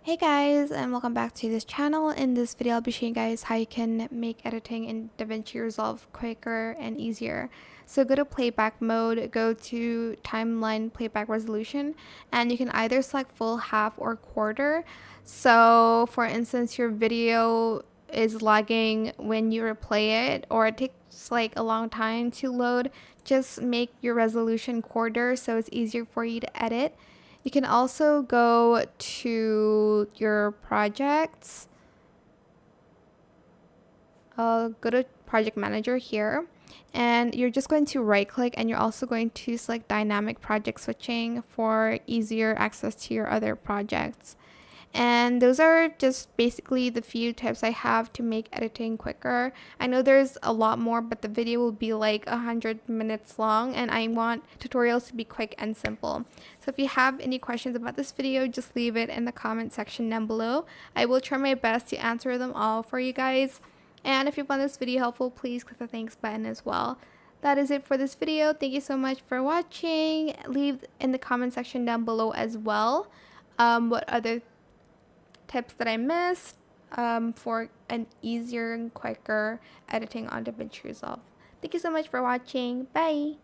Hey guys, and welcome back to this channel. In this video I'll be showing you guys how you can make editing in Davinci Resolve quicker and easier. So go to playback mode, go to timeline playback resolution, and you can either select full, half, or quarter. So for instance, your video is lagging when you replay it, or it takes like a long time to load, just make your resolution quarter so it's easier for you to edit. You can also go to your projects. Go to project manager here, and you're just going to right click, and you're also going to select dynamic project switching for easier access to your other projects. And those are just basically the few tips I have to make editing quicker. I know there's a lot more, but the video will be like 100 minutes long, and I want tutorials to be quick and simple. So if you have any questions about this video, just leave it in the comment section down below. I will try my best to answer them all for you guys. And if you found this video helpful, please click the thanks button as well. That is it for this video. Thank you so much for watching. Leave in the comment section down below as well what other tips that I missed for an easier and quicker editing on Davinci Resolve. Thank you so much for watching. Bye!